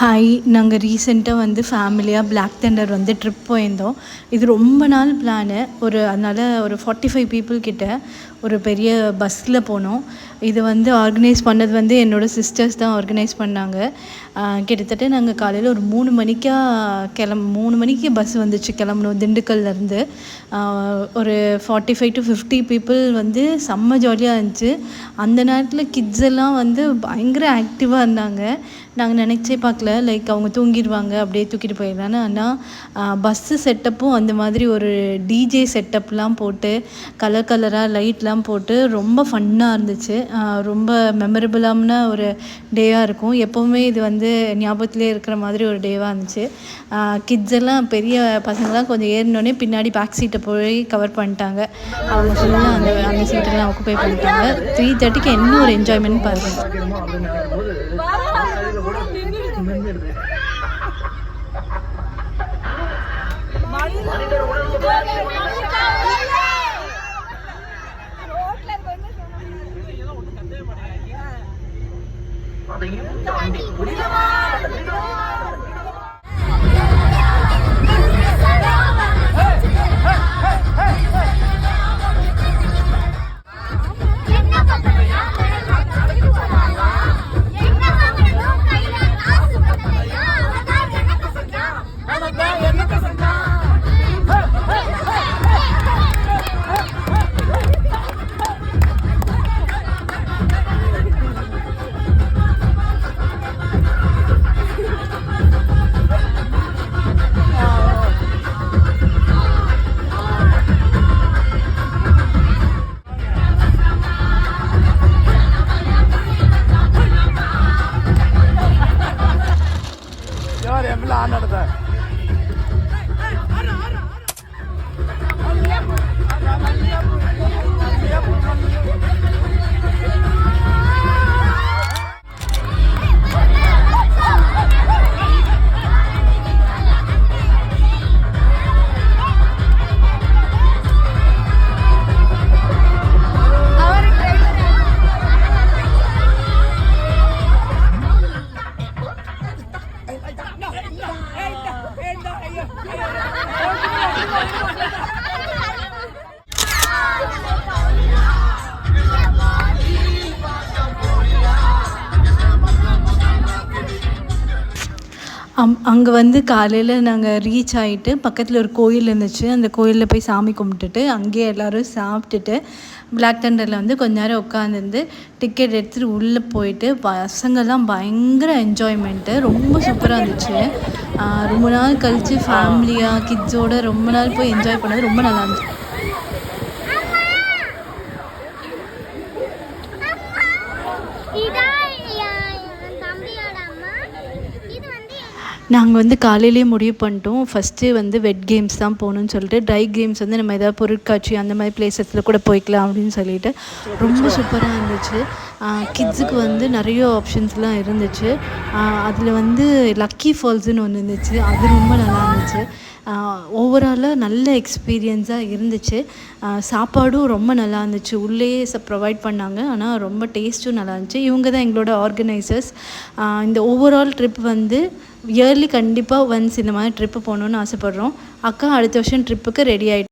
Hi, நாங்கள் ரீசெண்டாக வந்து ஃபேமிலியாக பிளாக் தண்டர் வந்து ட்ரிப் போயிருந்தோம். இது ரொம்ப நாள் பிளானு. அதனால் ஒரு 45 பீப்புள் கிட்ட ஒரு பெரிய பஸ்ஸில் போனோம். இது வந்து ஆர்கனைஸ் பண்ணது வந்து என்னோடய சிஸ்டர்ஸ் தான் ஆர்கனைஸ் பண்ணாங்க. கிட்டத்தட்ட நாங்கள் காலையில் ஒரு 3 மணிக்கு பஸ் வந்துச்சு கிளம்பணும் திண்டுக்கல்லேருந்து. ஒரு 45 to 50 பீப்புள் வந்து செம்ம ஜாலியாக இருந்துச்சு. அந்த நேரத்தில் கிட்ஸ் எல்லாம் வந்து பயங்கர ஆக்டிவாக இருந்தாங்க. நாங்கள் நினச்சே பார்க்கல, லைக் அவங்க தூங்கிடுவாங்க அப்படியே தூக்கிட்டு போயிடலான்னு. ஆனால் பஸ்ஸு செட்டப்பும் அந்த மாதிரி ஒரு டிஜே செட்டப்லாம் போட்டு கலர் கலராக லைட்லாம் போட்டு ரொம்ப ஃபன்னாக இருந்துச்சு. ரொம்ப மெமரபிளான ஒரு டேவாக இருக்கும். எப்போவுமே இது வந்து ஞாபகத்திலே இருக்கிற மாதிரி ஒரு டேவாக இருந்துச்சு. கிட்ஸ் எல்லாம் பெரிய பசங்களாம் கொஞ்சம் ஏறினோடனே பின்னாடி பேக் சீட்டை போய் கவர் பண்ணிட்டாங்க. அவங்க ஃபுல்லாக அந்த சீட்டெல்லாம் ஆக்குபை பண்ணிட்டாங்க. 3:30க்கு என்ன ஒரு என்ஜாய்மெண்ட் பாருங்கள். அங்கே வந்து காலையில் நாங்கள் ரீச் ஆகிட்டு பக்கத்தில் ஒரு கோயில் இருந்துச்சு. அந்த கோயிலில் போய் சாமி கும்பிட்டுட்டு அங்கேயே எல்லோரும் சாப்பிட்டுட்டு பிளாக் தண்டரில் வந்து கொஞ்ச நேரம் உட்காந்துருந்து டிக்கெட் எடுத்துகிட்டு உள்ளே போயிட்டு பசங்கள்லாம் பயங்கர என்ஜாய்மெண்ட்டு. ரொம்ப சூப்பராக இருந்துச்சு. ரொம்ப நாள் கழித்து ஃபேமிலியாக கிட்ஸோடு ரொம்ப நாள் போய் என்ஜாய் பண்ணது ரொம்ப நல்லா இருந்துச்சு. நாங்கள் வந்து காலையிலேயே முடிவு பண்ணிட்டோம். ஃபஸ்ட்டு வந்து வெட் கேம்ஸ் தான் போகணுன்னு சொல்லிட்டு, ட்ரை கேம்ஸ் வந்து நம்ம ஏதாவது பொருட்காட்சி அந்த மாதிரி பிளேசஸில் கூட போய்க்கலாம் அப்படின்னு சொல்லிட்டு ரொம்ப சூப்பராக இருந்துச்சு. கிட்ஸுக்கு வந்து நிறைய ஆப்ஷன்ஸ்லாம் இருந்துச்சு. அதில் வந்து லக்கி ஃபால்ஸுன்னு ஒன்று இருந்துச்சு. அது ரொம்ப நல்லா இருந்துச்சு. ஓவராலாக நல்ல எக்ஸ்பீரியன்ஸாக இருந்துச்சு. சாப்பாடும் ரொம்ப நல்லா இருந்துச்சு. உள்ளேயே ப்ரொவைட் பண்ணாங்க. ஆனால் ரொம்ப டேஸ்ட்டும் நல்லா இருந்துச்சு. இவங்க தான் எங்களோட ஆர்கனைசர்ஸ். இந்த ஓவரால் ட்ரிப் வந்து இயர்லி கண்டிப்பாக ஒன்ஸ் இந்த மாதிரி ட்ரிப்பு போகணுன்னு ஆசைப்பட்றோம். அக்கா அடுத்த வருஷம் ட்ரிப்புக்கு ரெடி ஆகிட்டு